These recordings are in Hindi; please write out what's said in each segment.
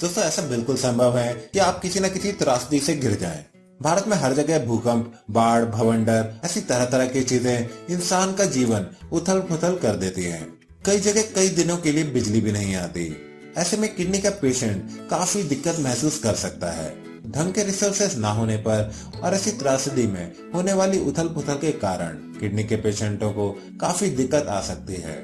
दोस्तों ऐसा बिल्कुल संभव है कि आप किसी न किसी त्रासदी से गिर जाएं। भारत में हर जगह भूकंप, बाढ़, भवंडर ऐसी तरह तरह की चीजें इंसान का जीवन उथल पुथल कर देती हैं। कई जगह कई दिनों के लिए बिजली भी नहीं आती। ऐसे में किडनी का पेशेंट काफी दिक्कत महसूस कर सकता है। ढंग के रिसोर्सेस ना होने पर और ऐसी त्रासदी में होने वाली उथल पुथल के कारण किडनी के पेशेंटों को काफी दिक्कत आ सकती है।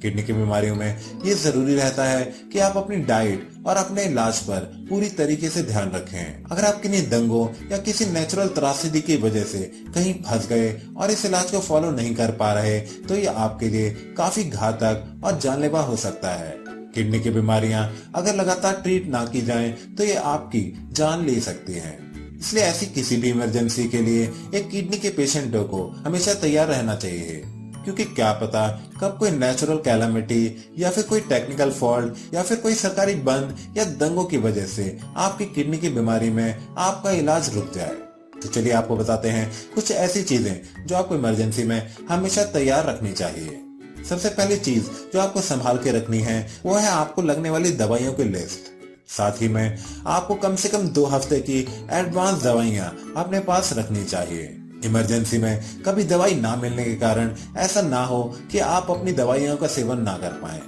किडनी की बीमारियों में ये जरूरी रहता है कि आप अपनी डाइट और अपने इलाज पर पूरी तरीके से ध्यान रखें। अगर आप किन्हीं दंगों या किसी नेचुरल त्रासदी की वजह से कहीं फंस गए और इस इलाज को फॉलो नहीं कर पा रहे तो ये आपके लिए काफी घातक और जानलेवा हो सकता है। किडनी की बीमारियां अगर लगातार ट्रीट ना की जाएं तो ये आपकी जान ले सकती हैं। इसलिए ऐसी किसी भी इमरजेंसी के लिए एक किडनी के पेशेंटों को हमेशा तैयार रहना चाहिए, क्योंकि क्या पता कब कोई नेचुरल कैलामिटी या फिर कोई टेक्निकल फॉल्ट या फिर कोई सरकारी बंद या दंगों की वजह से आपकी किडनी की बीमारी में आपका इलाज रुक जाए। तो चलिए आपको बताते हैं कुछ ऐसी चीजें जो आपको इमरजेंसी में हमेशा तैयार रखनी चाहिए। सबसे पहली चीज जो आपको संभाल के रखनी है वो है आपको लगने वाली दवाइयों की लिस्ट। साथ ही में आपको कम से कम 2 हफ्ते की एडवांस दवाइयां अपने पास रखनी चाहिए। इमरजेंसी में कभी दवाई ना मिलने के कारण ऐसा ना हो कि आप अपनी दवाइयों का सेवन ना कर पाएं।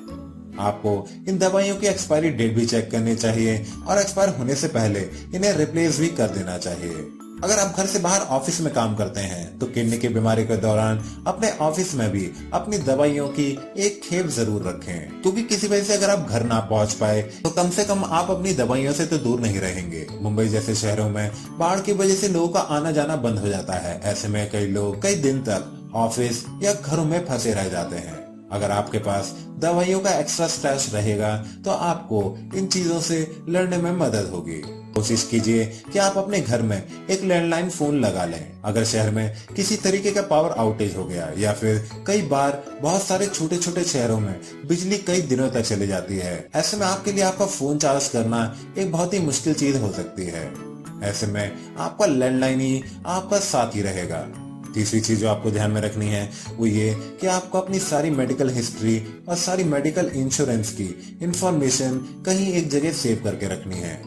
आपको इन दवाइयों की एक्सपायरी डेट भी चेक करनी चाहिए और एक्सपायर होने से पहले इन्हें रिप्लेस भी कर देना चाहिए। अगर आप घर से बाहर ऑफिस में काम करते हैं तो किडनी की बीमारी के दौरान अपने ऑफिस में भी अपनी दवाइयों की एक खेप जरूर रखें, क्योंकि किसी वजह से अगर आप घर ना पहुंच पाए तो कम से कम आप अपनी दवाइयों से तो दूर नहीं रहेंगे। मुंबई जैसे शहरों में बाढ़ की वजह से लोगों का आना जाना बंद हो जाता है। ऐसे में कई लोग कई दिन तक ऑफिस या घरों में फंसे रह जाते हैं। अगर आपके पास दवाइयों का एक्स्ट्रा स्टैश रहेगा तो आपको इन चीजों से लड़ने में मदद होगी। कोशिश कीजिए कि आप अपने घर में एक लैंडलाइन फोन लगा लें। अगर शहर में किसी तरीके का पावर आउटेज हो गया या फिर कई बार बहुत सारे छोटे छोटे शहरों में बिजली कई दिनों तक चली जाती है, ऐसे में आपके लिए आपका फोन चार्ज करना एक बहुत ही मुश्किल चीज हो सकती है। ऐसे में आपका लैंडलाइन ही आपका साथ ही रहेगा। तीसरी चीज जो आपको ध्यान में रखनी है वो ये कि आपको अपनी सारी मेडिकल हिस्ट्री और सारी मेडिकल इंश्योरेंस की इंफॉर्मेशन कहीं एक जगह सेव करके रखनी है।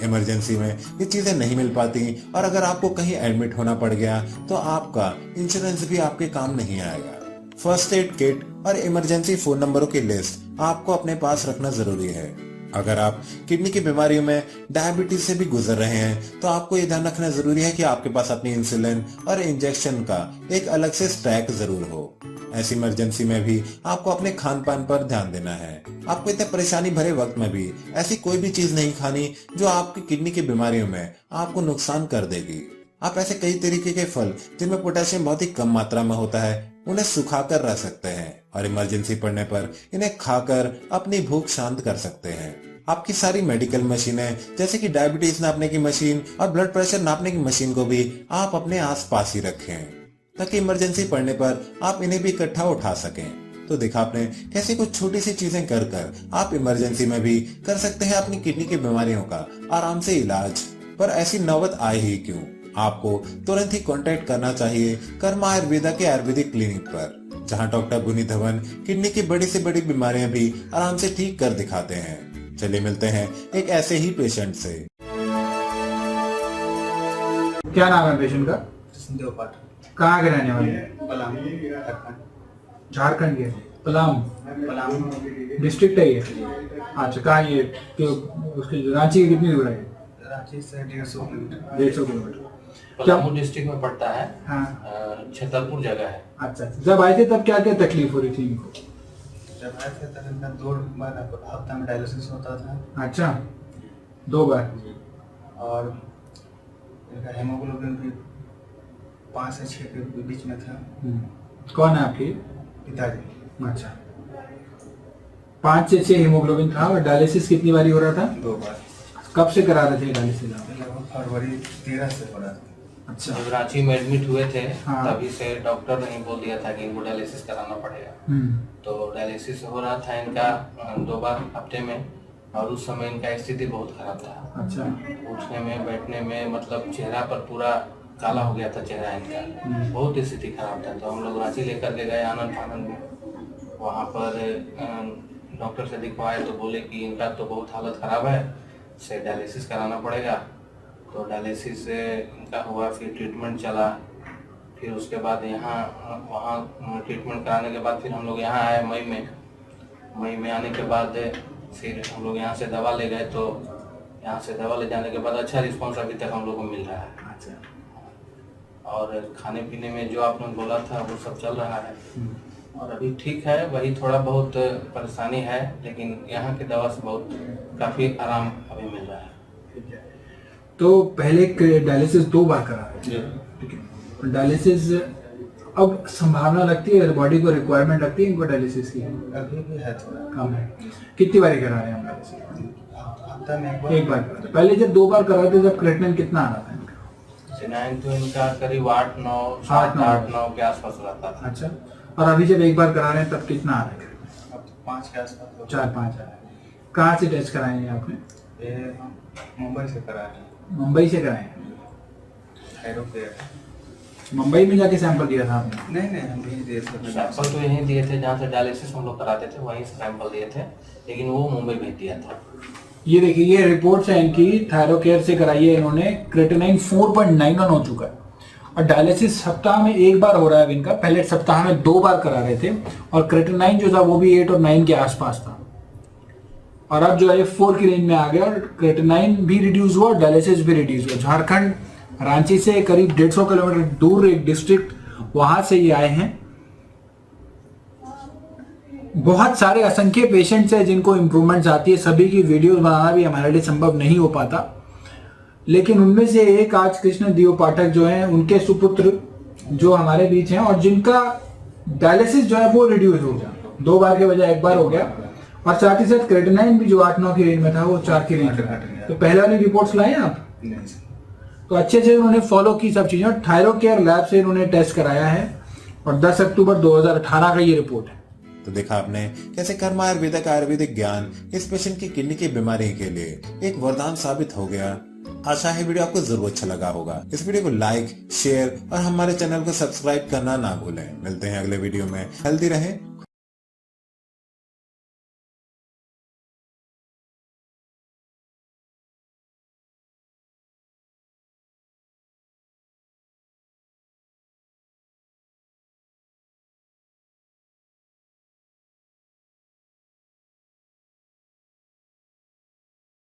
इमरजेंसी में ये चीजें नहीं मिल पाती और अगर आपको कहीं एडमिट होना पड़ गया तो आपका इंश्योरेंस भी आपके काम नहीं आएगा। फर्स्ट एड किट और इमरजेंसी फोन नंबरों की लिस्ट आपको अपने पास रखना जरूरी है। अगर आप किडनी की बीमारियों में डायबिटीज से भी गुजर रहे हैं तो आपको ये ध्यान रखना जरूरी है कि आपके पास अपनी इंसुलिन और इंजेक्शन का एक अलग से स्टैक जरूर हो। ऐसी इमरजेंसी में भी आपको अपने खान पान पर ध्यान देना है। आपको इतने परेशानी भरे वक्त में भी ऐसी कोई भी चीज नहीं खानी जो आपकी किडनी की बीमारियों में आपको नुकसान कर देगी। आप ऐसे कई तरीके के फल जिनमें पोटेशियम बहुत ही कम मात्रा में होता है उन्हें सुखाकर रख सकते हैं और इमरजेंसी पड़ने पर इन्हें खाकर अपनी भूख शांत कर सकते हैं। आपकी सारी मेडिकल मशीनें जैसे कि डायबिटीज नापने की मशीन और ब्लड प्रेशर नापने की मशीन को भी आप अपने आसपास ही रखें ताकि इमरजेंसी पड़ने पर आप इन्हें भी इकट्ठा उठा सकें। तो देखा आपने कैसे कुछ छोटी सी चीजें कर कर आप इमरजेंसी में भी कर सकते हैं अपनी किडनी की बीमारियों का आराम से इलाज। पर ऐसी नौबत आए ही क्यों, आपको तुरंत ही कांटेक्ट करना चाहिए कर्मा आयुर्वेदा के आयुर्वेदिक क्लिनिक पर, जहां डॉक्टर गुनी धवन किडनी की बड़ी से बड़ी बीमारियां भी आराम से ठीक कर दिखाते हैं। चलिए मिलते हैं एक ऐसे ही पेशेंट से। क्या नाम है पेशेंट का? संदेव पाठ। कहाँ के रहने वाले हैं? पलाम झारखंड के पलाम पलाम डिस्ट्रिक्ट है ये? अच्छा, कहाँ ये उसकी रांची की कितनी दूर है? रांची से 150 किलोमीटर। 150 किलोमीटर। पलामू डिस्ट्रिक्ट में पड़ता है। हाँ। छतरपुर जगह है। अच्छा, जब आए थे तब क्या क्या तकलीफ हो रही थी इनको? जब आए थे तब इनका 2 बार हफ्ता में डायलिसिस होता था। अच्छा, 2 बार। और इनका हेमोग्लोबिन भी 5 से 6 के बीच में था। कौन है आपके? पिताजी। अच्छा, 5 से 6 हीमोग्लोबिन था और डायलिसिस कितनी बारी हो रहा था? 2 बार। कब से करा रहे थे डायलिसिस आप? लगभग फरवरी 13 से हो रहा था। अच्छा। जब रांची में एडमिट हुए थे हाँ। तभी से डॉक्टर ने बोल दिया था कि इनको डायलिसिस कराना पड़ेगा। तो डायलिसिस हो रहा था इनका 2 बार हफ्ते में और उस समय इनका स्थिति बहुत खराब था। अच्छा। उठने में बैठने में मतलब चेहरा पर पूरा काला हो गया था चेहरा इनका, बहुत स्थिति खराब था। तो हम लोग रांची लेकर के गए आनंद फानंद में। वहाँ पर डॉक्टर से दिखवाए तो बोले कि इनका तो बहुत हालत खराब है, से डायलिसिस कराना पड़ेगा। तो डायलिसिस से इनका हुआ, फिर ट्रीटमेंट चला, फिर उसके बाद यहाँ वहाँ ट्रीटमेंट कराने के बाद फिर हम लोग यहाँ आए मई में आने के बाद फिर हम लोग यहाँ से दवा ले गए। तो यहाँ से दवा ले जाने के बाद अच्छा रिस्पांस अभी तक हम लोग को मिल रहा है। अच्छा। और खाने पीने में जो आपने बोला था वो सब चल रहा है और अभी ठीक है। वही थोड़ा बहुत परेशानी है, लेकिन यहाँ की दवा से बहुत काफ़ी आराम अभी मिल रहा है। ठीक है। तो पहले डायलिसिस 2 बार करा रहे थे, ठीक है। डायलिसिस अब संभावना लगती है, बॉडी को रिक्वायरमेंट लगती है इनको डायलिसिस की? अभी भी है, थोड़ा कम है। कितनी बार करा रहे हैं हम डायलिसिस? हफ्ता में एक बार करा रहे। पहले जब 2 बार करा रहे थे तब क्रिएटिनिन कितना आ रहा था इनका? सेनाइन तो इनका करीब 8-9 के आसपास रहता था। अच्छा। और अभी जब एक बार करा रहे हैं तब कितना आ रहा है? अब 5 के आसपास हो गया। 4-5 आ रहा है। कहाँ से टेस्ट कराए हैं आपने? ये हम मुंबई से कराए हैं। मुंबई से कराए हैं? थायरोकेयर। मुंबई में जाके सैंपल दिया था आपने? नहीं हम यही दिए थे। सैंपल तो यहीं दिए थे जहाँ से डायलिसिस हम लोग कराते थे, वहीं से सैंपल दिए थे, लेकिन वो मुंबई भेज दिया था। ये देखिए, ये रिपोर्ट्स है इनकी, थायरोकेयर से कराई है इन्होंने। क्रिएटिनिन 4.91 हो चुका है और डायलिसिस सप्ताह में 1 बार हो रहा है इनका। पहले सप्ताह में 2 बार करा रहे थे और क्रिएटिनिन जो था वो भी 8 और 9 के आसपास था और अब जो है 4 की रेंज में आ गया और क्रिएटिनिन भी रिड्यूस हुआ और डायलिसिस भी रिड्यूस हुआ। झारखंड रांची से करीब 150 किलोमीटर दूर एक डिस्ट्रिक्ट, वहां से ये आए हैं। बहुत सारे असंख्य पेशेंट्स हैं जिनको इंप्रूवमेंट्स आती है, सभी की वीडियोस बनाना भी हमारे लिए संभव नहीं हो पाता, लेकिन उनमें से एक आज कृष्ण दियो पाठक जो हैं, उनके सुपुत्र जो हमारे बीच हैं और जिनका डायलिसिस जो है वो रिड्यूस हो गया, 2 बार के बजाय 1 बार हो गया और साथ ही साथ क्रिएटिनिन भी जो 8-9 की रेंज में था वो 4 की रेंज में। तो पहले वाली रिपोर्ट्स लाए आप? नहीं सर। तो अच्छे से उन्होंने फॉलो की सब चीजें और थायरोकेयर लैब से इन्होंने टेस्ट कराया है और 10 अक्टूबर 2018 का ये रिपोर्ट है। तो देखा आपने कैसे कर्म आयुर्वेदिक ज्ञान इस पेशेंट की किडनी की बीमारी के लिए एक वरदान साबित हो गया। आशा है वीडियो आपको जरूर अच्छा लगा होगा। इस वीडियो को लाइक, शेयर और हमारे चैनल को सब्सक्राइब करना ना भूलें। मिलते हैं अगले वीडियो में। हेल्दी रहें,